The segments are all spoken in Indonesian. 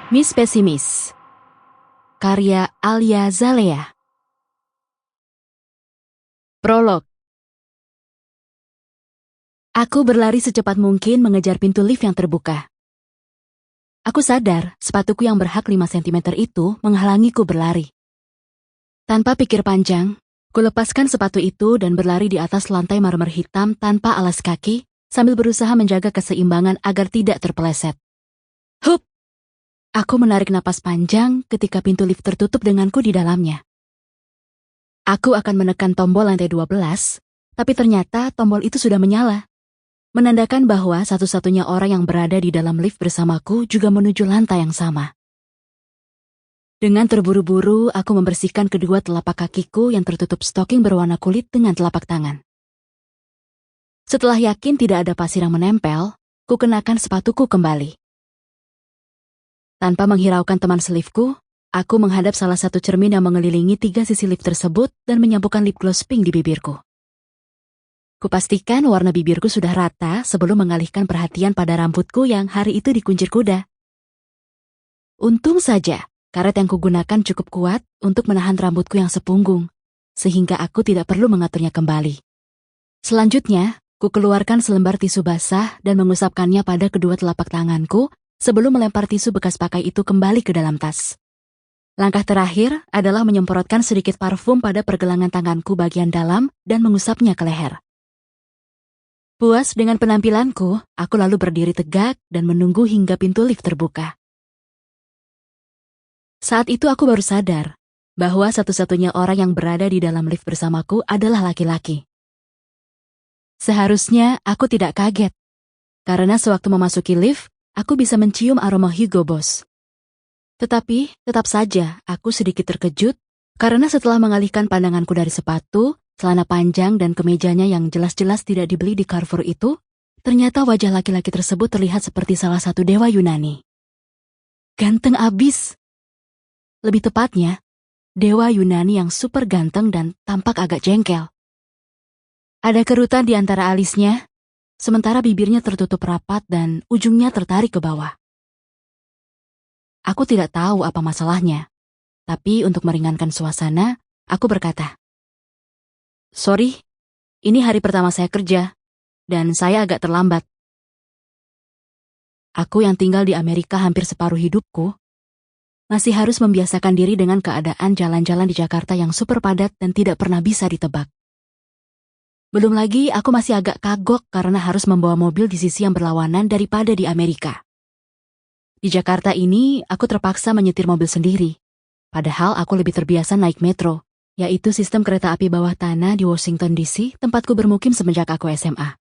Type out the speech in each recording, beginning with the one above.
Miss Pesimis, karya Alia Zalea. Prolog. Aku berlari secepat mungkin mengejar pintu lift yang terbuka. Aku sadar sepatuku yang berhak 5 cm itu menghalangiku berlari. Tanpa pikir panjang, kulepaskan sepatu itu dan berlari di atas lantai marmer hitam tanpa alas kaki sambil berusaha menjaga keseimbangan agar tidak terpeleset. Hup! Aku menarik napas panjang ketika pintu lift tertutup denganku di dalamnya. Aku akan menekan tombol lantai 12, tapi ternyata tombol itu sudah menyala. Menandakan bahwa satu-satunya orang yang berada di dalam lift bersamaku juga menuju lantai yang sama. Dengan terburu-buru, aku membersihkan kedua telapak kakiku yang tertutup stoking berwarna kulit dengan telapak tangan. Setelah yakin tidak ada pasir yang menempel, ku kenakan sepatuku kembali. Tanpa menghiraukan teman selifku, aku menghadap salah satu cermin yang mengelilingi 3 sisi lift tersebut dan menyampurkan lip gloss pink di bibirku. Kupastikan warna bibirku sudah rata sebelum mengalihkan perhatian pada rambutku yang hari itu dikuncir kuda. Untung saja, karet yang kugunakan cukup kuat untuk menahan rambutku yang sepunggung, sehingga aku tidak perlu mengaturnya kembali. Selanjutnya, ku keluarkan selembar tisu basah dan mengusapkannya pada kedua telapak tanganku sebelum melempar tisu bekas pakai itu kembali ke dalam tas. Langkah terakhir adalah menyemprotkan sedikit parfum pada pergelangan tanganku bagian dalam dan mengusapnya ke leher. Puas dengan penampilanku, aku lalu berdiri tegak dan menunggu hingga pintu lift terbuka. Saat itu aku baru sadar bahwa satu-satunya orang yang berada di dalam lift bersamaku adalah laki-laki. Seharusnya aku tidak kaget, karena sewaktu memasuki lift, aku bisa mencium aroma Hugo Boss. Tetapi, tetap saja aku sedikit terkejut karena setelah mengalihkan pandanganku dari sepatu, celana panjang dan kemejanya yang jelas-jelas tidak dibeli di Carrefour itu, ternyata wajah laki-laki tersebut terlihat seperti salah satu dewa Yunani. Ganteng abis. Lebih tepatnya, dewa Yunani yang super ganteng dan tampak agak jengkel. Ada kerutan di antara alisnya, sementara bibirnya tertutup rapat dan ujungnya tertarik ke bawah. Aku tidak tahu apa masalahnya, tapi untuk meringankan suasana, aku berkata, "Sorry, ini hari pertama saya kerja, dan saya agak terlambat." Aku yang tinggal di Amerika hampir separuh hidupku, masih harus membiasakan diri dengan keadaan jalan-jalan di Jakarta yang super padat dan tidak pernah bisa ditebak. Belum lagi aku masih agak kagok karena harus membawa mobil di sisi yang berlawanan daripada di Amerika. Di Jakarta ini, aku terpaksa menyetir mobil sendiri. Padahal aku lebih terbiasa naik metro, yaitu sistem kereta api bawah tanah di Washington DC, tempatku bermukim semenjak aku SMA.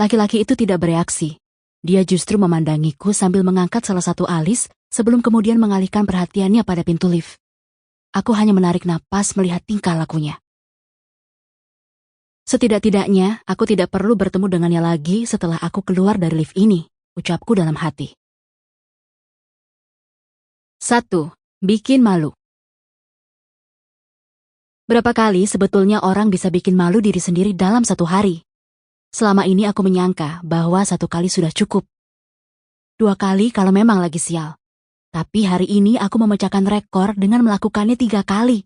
Laki-laki itu tidak bereaksi. Dia justru memandangiku sambil mengangkat salah satu alis sebelum kemudian mengalihkan perhatiannya pada pintu lift. Aku hanya menarik napas melihat tingkah lakunya. Setidak-tidaknya, aku tidak perlu bertemu dengannya lagi setelah aku keluar dari lift ini, ucapku dalam hati. 1. Bikin malu. Berapa kali sebetulnya orang bisa bikin malu diri sendiri dalam satu hari? Selama ini aku menyangka bahwa 1 kali sudah cukup. 2 kali kalau memang lagi sial. Tapi hari ini aku memecahkan rekor dengan melakukannya 3 kali.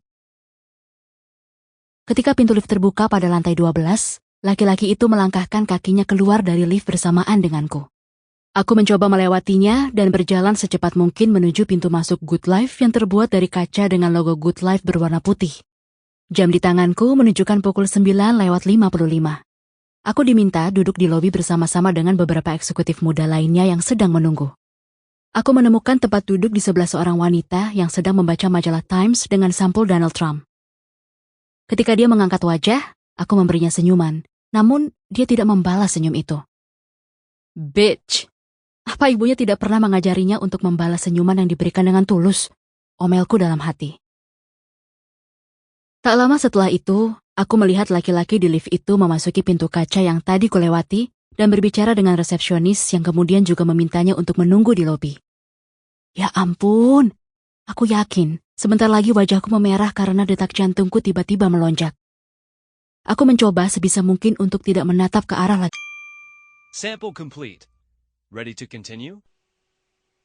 Ketika pintu lift terbuka pada lantai 12, laki-laki itu melangkahkan kakinya keluar dari lift bersamaan denganku. Aku mencoba melewatinya dan berjalan secepat mungkin menuju pintu masuk Good Life yang terbuat dari kaca dengan logo Good Life berwarna putih. Jam di tanganku menunjukkan pukul 9:55. Aku diminta duduk di lobi bersama-sama dengan beberapa eksekutif muda lainnya yang sedang menunggu. Aku menemukan tempat duduk di sebelah seorang wanita yang sedang membaca majalah Times dengan sampul Donald Trump. Ketika dia mengangkat wajah, aku memberinya senyuman, namun dia tidak membalas senyum itu. Bitch! Apa ibunya tidak pernah mengajarinya untuk membalas senyuman yang diberikan dengan tulus? Omelku dalam hati. Tak lama setelah itu, aku melihat laki-laki di lift itu memasuki pintu kaca yang tadi kulewati dan berbicara dengan resepsionis yang kemudian juga memintanya untuk menunggu di lobi. Ya ampun, aku yakin sebentar lagi wajahku memerah karena detak jantungku tiba-tiba melonjak. Aku mencoba sebisa mungkin untuk tidak menatap ke arah laki. Sample complete. Ready to continue?